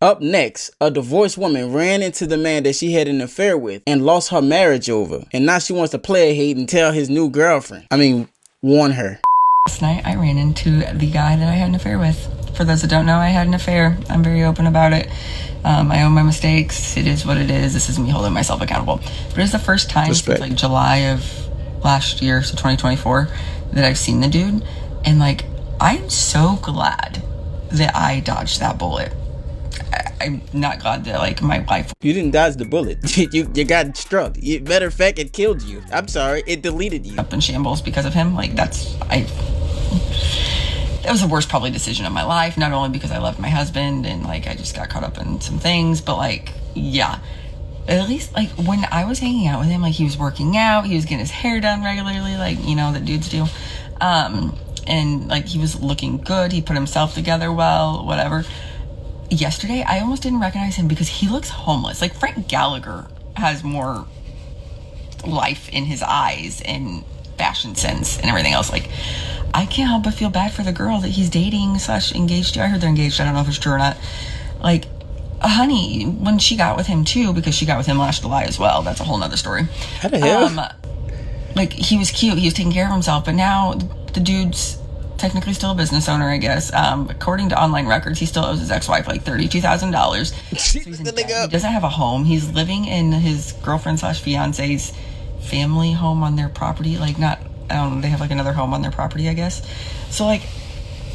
Up next, a divorced woman ran into the man that she had an affair with and lost her marriage over. And now she wants to play a hate and tell his new girlfriend. Warn her. Last night I ran into the guy that I had an affair with. For those that don't know, I had an affair. I'm very open about it. I own my mistakes. It is what it is. This is me holding myself accountable. But it's the first time since like July of last year, so 2024, that I've seen the dude. And like, I'm so glad that I dodged that bullet. I'm not glad that like my life. You didn't dodge the bullet. you got struck. Matter of fact, it killed you. I'm sorry, it deleted you. Up in shambles because of him. Like that was the worst probably decision of my life. Not only because I loved my husband and like I just got caught up in some things, but like yeah. At least like when I was hanging out with him, like he was working out, he was getting his hair done regularly, like you know that dudes do. And like he was looking good. He put himself together well, whatever. Yesterday, I almost didn't recognize him because he looks homeless. Like Frank Gallagher has more life in his eyes and fashion sense and everything else. Like, I can't help but feel bad for the girl that he's dating / engaged to. I heard they're engaged. I don't know if it's true or not. Like, honey, when she got with him too, because she got with him last July as well. That's a whole nother story. How the hell? Like, he was cute. He was taking care of himself. But now the dude's technically still a business owner, I guess. According to online records, he still owes his ex-wife like $32,000. So he doesn't have a home. He's living in his girlfriend / fiance's family home on their property. Like not, they have like another home on their property, I guess. So like,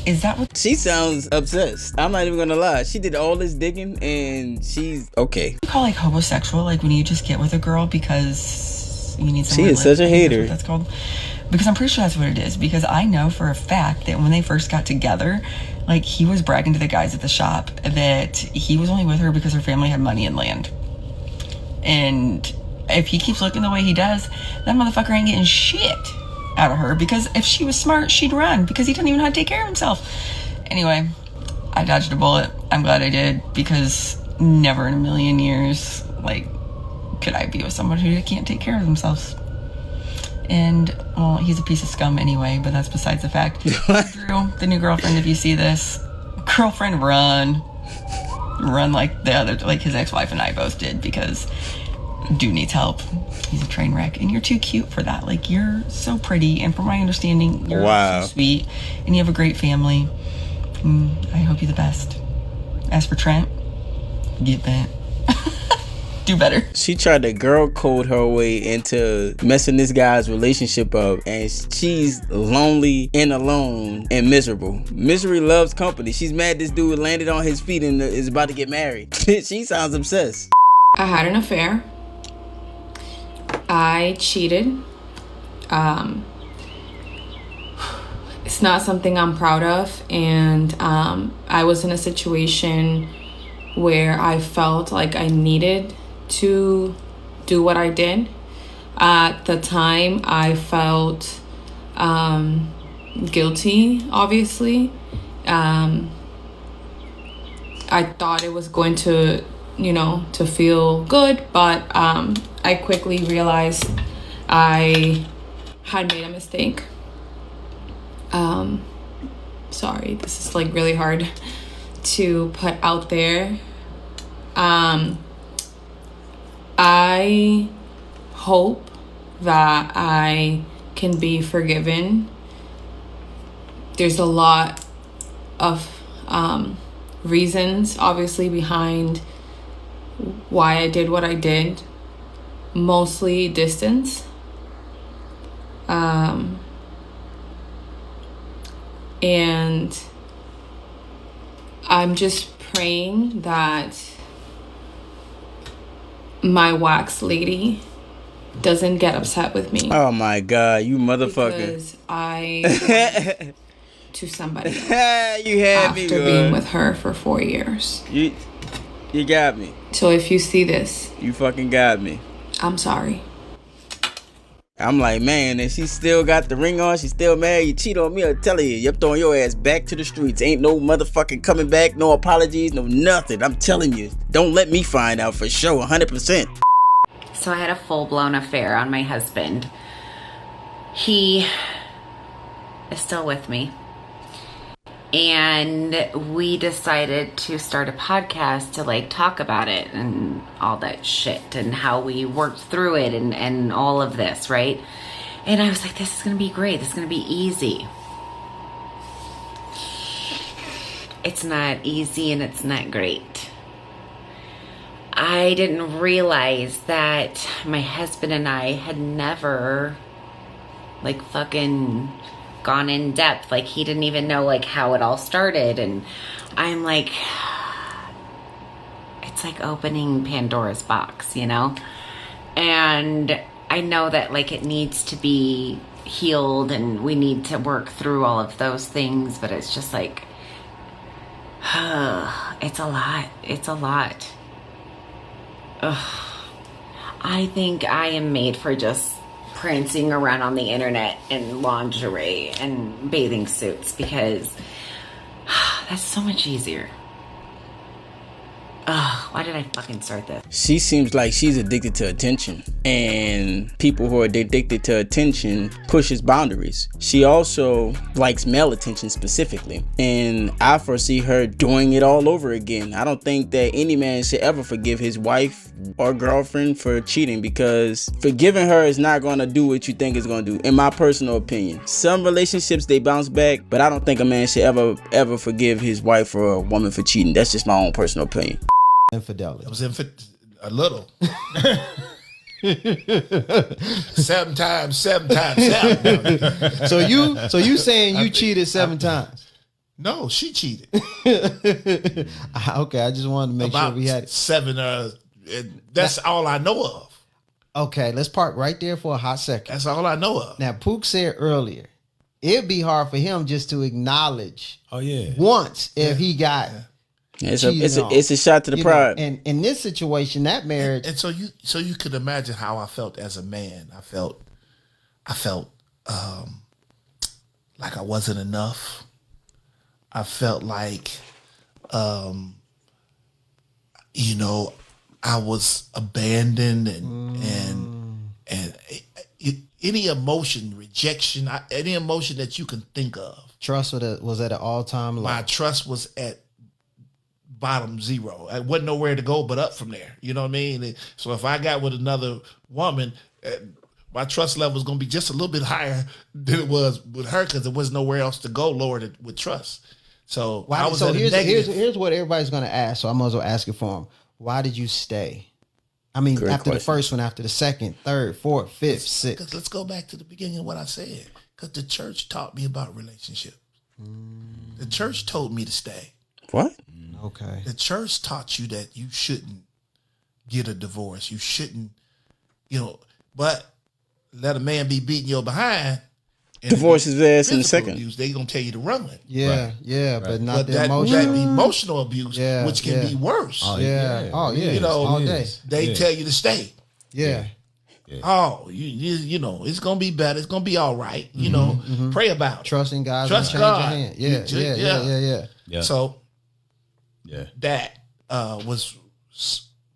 is that what? She sounds obsessed. I'm not even gonna lie. She did all this digging and she's okay. You call like homosexual, like when you just get with a girl because you need someone. She is such a hater. That's called. Because I'm pretty sure that's what it is. Because I know for a fact that when they first got together, like he was bragging to the guys at the shop that he was only with her because her family had money and land. And if he keeps looking the way he does, that motherfucker ain't getting shit out of her. Because if she was smart, she'd run. Because he doesn't even know how to take care of himself. Anyway, I dodged a bullet. I'm glad I did. Because never in a million years, like, could I be with someone who can't take care of themselves. And, well, he's a piece of scum anyway, but that's besides the fact. Drew, the new girlfriend, if you see this, girlfriend, run like the other, like his ex-wife and I both did, because dude needs help. He's a train wreck, and you're too cute for that. Like, you're so pretty, and from my understanding, you're so sweet, and you have a great family. I hope you the best. As for Trent, get bent. Do better. She tried to girl code her way into messing this guy's relationship up, and she's lonely and alone and miserable. Misery loves company. She's mad this dude landed on his feet and is about to get married. She sounds obsessed. I had an affair. I cheated. It's not something I'm proud of, and I was in a situation where I felt like I needed to do what I did. At the time, I felt guilty, obviously. I thought it was going to, to feel good, but I quickly realized I had made a mistake. Sorry, this is like really hard to put out there. I hope that I can be forgiven. There's a lot of reasons, obviously, behind why I did what I did. Mostly distance. And I'm just praying that my wax lady doesn't get upset with me. Oh my God, you motherfucker. Because I went to somebody else you had me, after being with her for 4 years. You got me. So if you see this, you fucking got me. I'm sorry. I'm like, man, and she still got the ring on. She's still mad. You cheat on me, I'm telling you. You're throwing your ass back to the streets. Ain't no motherfucking coming back. No apologies. No nothing. I'm telling you. Don't let me find out for sure. 100%. So I had a full-blown affair on my husband. He is still with me. And we decided to start a podcast to like talk about it and all that shit and how we worked through it and all of this, right? And I was like, this is going to be great. This is going to be easy. It's not easy and it's not great. I didn't realize that my husband and I had never like fucking gone in depth. Like he didn't even know like how it all started. And I'm like, it's like opening Pandora's box, you know? And I know that like it needs to be healed and we need to work through all of those things, but it's just like, it's a lot. It's a lot. Ugh. I think I am made for just prancing around on the internet in lingerie and bathing suits because that's so much easier. Ugh, why did I fucking start this? She seems like she's addicted to attention, and people who are addicted to attention pushes boundaries. She also likes male attention specifically, and I foresee her doing it all over again. I don't think that any man should ever forgive his wife or girlfriend for cheating, because forgiving her is not going to do what you think it's going to do, in my personal opinion. Some relationships, they bounce back, but I don't think a man should ever forgive his wife or a woman for cheating. That's just my own personal opinion. Infidelity. It was a little. 7 times, 7 times 7. So you saying you cheated 7 times? No, she cheated. Okay, I just wanted to make About sure we had it. 7. That's all I know of. Okay, let's park right there for a hot second. That's all I know of. Now, Pook said earlier, it'd be hard for him just to acknowledge once if he got It's a shot to the pride. And in this situation, that marriage. And so you could imagine how I felt as a man. I felt like I wasn't enough. I felt like, I was abandoned and any emotion, rejection, any emotion that you can think of. Trust was at an all-time low. My trust was at bottom zero. I wasn't nowhere to go but up from there. You know what I mean? So if I got with another woman, my trust level is going to be just a little bit higher than it was with her because there was nowhere else to go lower with trust. So I was at a negative. Here's what everybody's going to ask. So I might as well ask it for him. Why did you stay? I mean, Great after question. the first one, after the second, third, fourth, fifth, sixth. Let's go back to the beginning of what I said. Because the church taught me about relationships. The church told me to stay. What? Okay. The church taught you that you shouldn't get a divorce. You shouldn't, but let a man be beating your behind. Divorce his ass in a second. Abuse, they gonna tell you to run. Yeah, but not the that emotional. emotional abuse, which can be worse. Oh yeah. All day. They tell you to stay. Yeah. Oh, it's gonna be better. It's gonna be all right. Pray about it. Trusting God. Trust change God. Your hand. Yeah. So that was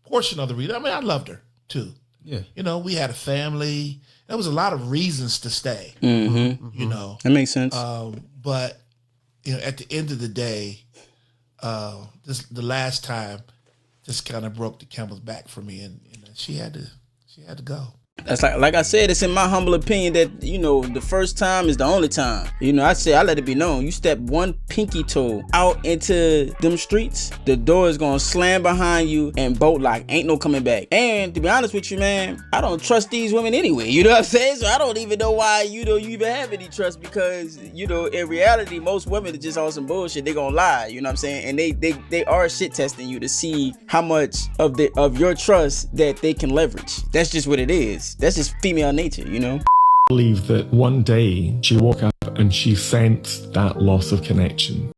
portion of the reason. I mean, I loved her too. Yeah. We had a family. There was a lot of reasons to stay. That makes sense. But at the end of the day, the last time just kind of broke the camel's back for me, and she had to go. That's like I said, it's in my humble opinion that, the first time is the only time. I let it be known. You step one pinky toe out into them streets, the door is gonna slam behind you and bolt lock. Ain't no coming back. And to be honest with you, man, I don't trust these women anyway. You know what I'm saying? So I don't even know why, you even have any trust, because, in reality, most women are just on some bullshit. They gonna lie, you know what I'm saying? And they are shit testing you to see how much of your trust that they can leverage. That's just what it is. That's just female nature, I believe that one day she woke up and she sensed that loss of connection.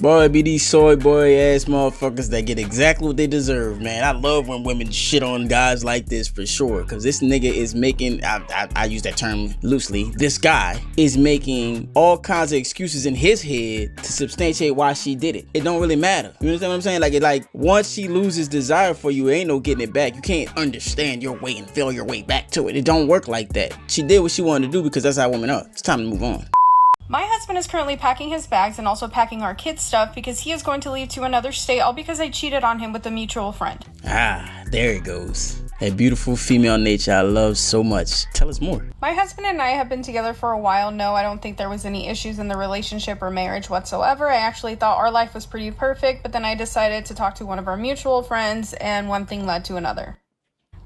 Boy, it be these soy boy ass motherfuckers that get exactly what they deserve, man. I love when women shit on guys like this for sure. Cause this nigga is making, I use that term loosely, this guy is making all kinds of excuses in his head to substantiate why she did it. It don't really matter. You understand what I'm saying? Like once she loses desire for you, ain't no getting it back. You can't understand your way and feel your way back to it. It don't work like that. She did what she wanted to do because that's how women are. It's time to move on. My husband is currently packing his bags and also packing our kids' stuff because he is going to leave to another state, all because I cheated on him with a mutual friend. Ah, there it goes. That beautiful female nature I love so much. Tell us more. My husband and I have been together for a while. No, I don't think there was any issues in the relationship or marriage whatsoever. I actually thought our life was pretty perfect, but then I decided to talk to one of our mutual friends, and one thing led to another.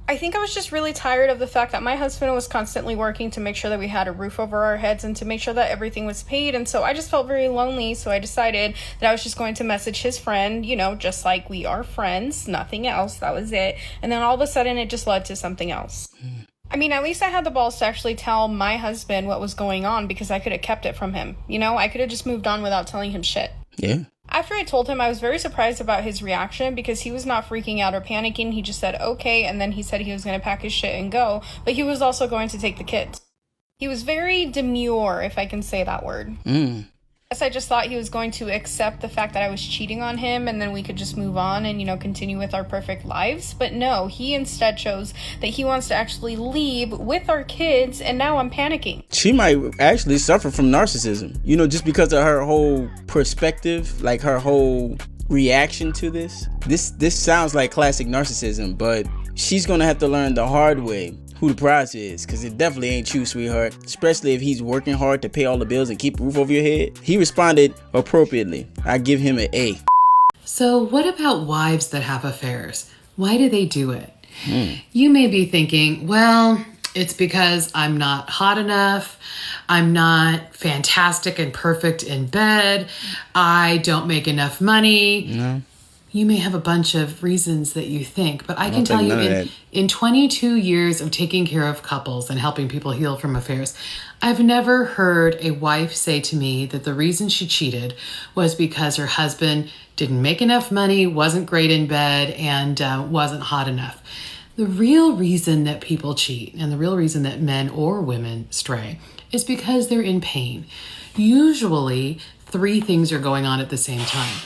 I think I was just really tired of the fact that my husband was constantly working to make sure that we had a roof over our heads and to make sure that everything was paid, and so I just felt very lonely, so I decided that I was just going to message his friend, you know, just like we are friends, nothing else, that was it, and then all of a sudden it just led to something else. I mean, at least I had the balls to actually tell my husband what was going on because I could have kept it from him, you know, I could have just moved on without telling him shit. Yeah. After I told him, I was very surprised about his reaction because he was not freaking out or panicking. He just said, okay, and then he said he was going to pack his shit and go, but he was also going to take the kids. He was very demure, if I can say that word. I just thought he was going to accept the fact that I was cheating on him and then we could just move on and, you know, continue with our perfect lives. But no, he instead chose that he wants to actually leave with our kids, and now I'm panicking. She might actually suffer from narcissism, you know, just because of her whole perspective, like her whole reaction to this. This sounds like classic narcissism, but she's gonna have to learn the hard way who the prize is, because it definitely ain't you, sweetheart, especially if he's working hard to pay all the bills and keep a roof over your head. He responded appropriately. I give him an A. So what about wives that have affairs? Why do they do it? You may be thinking, well, it's because I'm not hot enough, I'm not fantastic and perfect in bed, I don't make enough money. No. You may have a bunch of reasons that you think, but I can tell you in 22 years of taking care of couples and helping people heal from affairs, I've never heard a wife say to me that the reason she cheated was because her husband didn't make enough money, wasn't great in bed, and wasn't hot enough. The real reason that people cheat, and the real reason that men or women stray, is because they're in pain. Usually, 3 things are going on at the same time.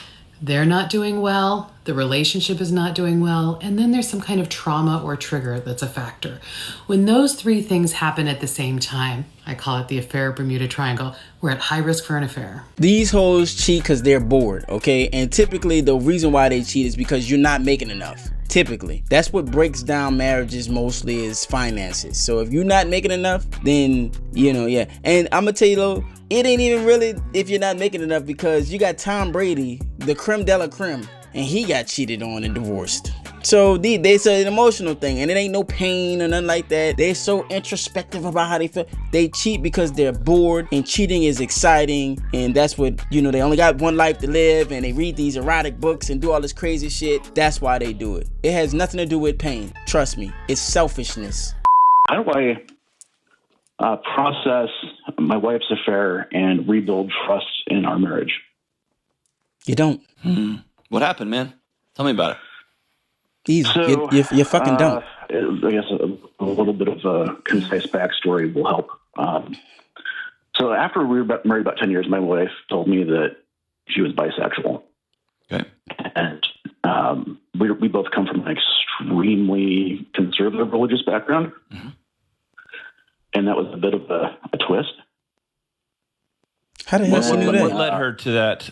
They're not doing well, the relationship is not doing well, and then there's some kind of trauma or trigger that's a factor. When those 3 things happen at the same time, I call it the affair Bermuda Triangle, we're at high risk for an affair. These hoes cheat because they're bored, okay? And typically the reason why they cheat is because you're not making enough. Typically. That's what breaks down marriages mostly, is finances. So if you're not making enough, then, you know, yeah. And I'm gonna tell you though, it ain't even really if you're not making enough, because you got Tom Brady, the creme de la creme, and he got cheated on and divorced. So it's an emotional thing, and it ain't no pain or nothing like that. They're so introspective about how they feel. They cheat because they're bored, and cheating is exciting, and that's what, you know, they only got one life to live, and they read these erotic books and do all this crazy shit. That's why they do it. It has nothing to do with pain. Trust me, it's selfishness. How do I process my wife's affair and rebuild trust in our marriage? You don't. What happened, man? Tell me about it. Easy. So, you fucking don't. I guess a little bit of a concise backstory will help. So after we were married about 10 years, my wife told me that she was bisexual. Okay. And we both come from an extremely conservative religious background. Mm-hmm. And that was a bit of a twist. How the hell she knew that? What led her to that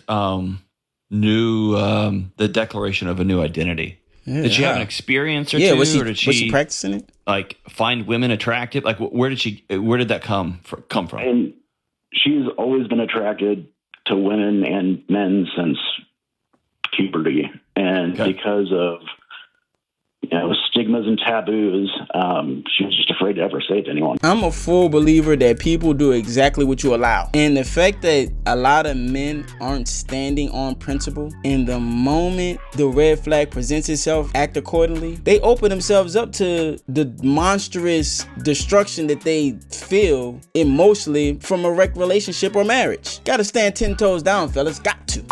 the declaration of a new identity? Yeah. Did she have an experience or two? Was she, or did was she practicing it? Like find women attractive? Like where did that come from? And she's always been attracted to women and men since puberty. And because of, you know, stigmas and taboos, she was just afraid to ever say it to anyone. I'm a full believer that people do exactly what you allow. And the fact that a lot of men aren't standing on principle, and the moment the red flag presents itself, act accordingly, they open themselves up to the monstrous destruction that they feel emotionally from a wrecked relationship or marriage. Gotta stand 10 toes down, fellas. Got to.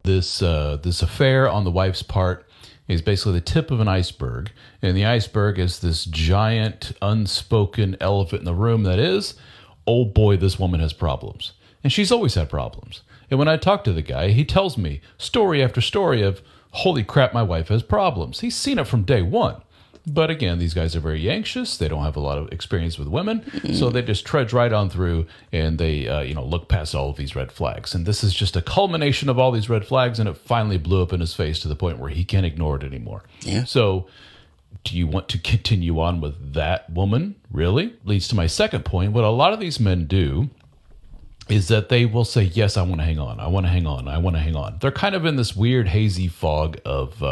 This affair on the wife's part is basically the tip of an iceberg. And the iceberg is this giant, unspoken elephant in the room that is, oh boy, this woman has problems. And she's always had problems. And when I talk to the guy, he tells me story after story of, holy crap, my wife has problems. He's seen it from day one. But again, these guys are very anxious. They don't have a lot of experience with women. So they just trudge right on through and they, look past all of these red flags. And this is just a culmination of all these red flags. And it finally blew up in his face to the point where he can't ignore it anymore. Yeah. So do you want to continue on with that woman? Really? Leads to my second point. What a lot of these men do is that they will say, yes, I want to hang on. I want to hang on. I want to hang on. They're kind of in this weird hazy fog of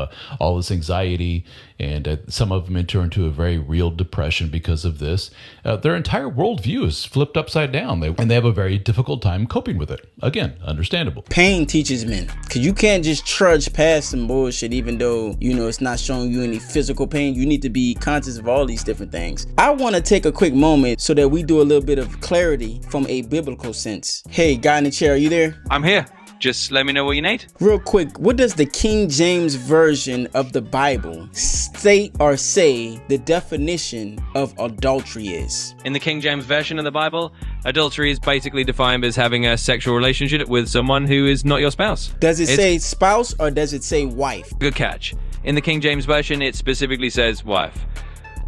all this anxiety, and some of them enter into a very real depression because of this. Their entire worldview is flipped upside down, and they have a very difficult time coping with it. Again, understandable. Pain teaches men, because you can't just trudge past some bullshit even though, it's not showing you any physical pain. You need to be conscious of all these different things. I want to take a quick moment so that we do a little bit of clarity from a biblical sense. Hey, guy in the chair, are you there? I'm here. Just let me know what you need. Real quick, what does the King James Version of the Bible state or say the definition of adultery is? In the King James Version of the Bible, adultery is basically defined as having a sexual relationship with someone who is not your spouse. Does it say spouse or does it say wife? Good catch. In the King James Version, it specifically says wife.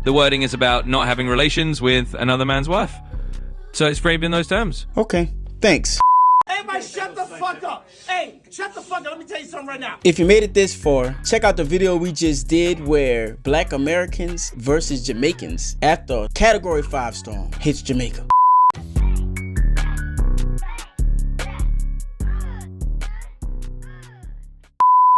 The wording is about not having relations with another man's wife. So it's framed in those terms. Okay, thanks. Everybody shut the fuck up. Hey, shut the fuck up. Let me tell you something right now. If you made it this far, check out the video we just did where Black Americans versus Jamaicans after Category 5 storm hits Jamaica.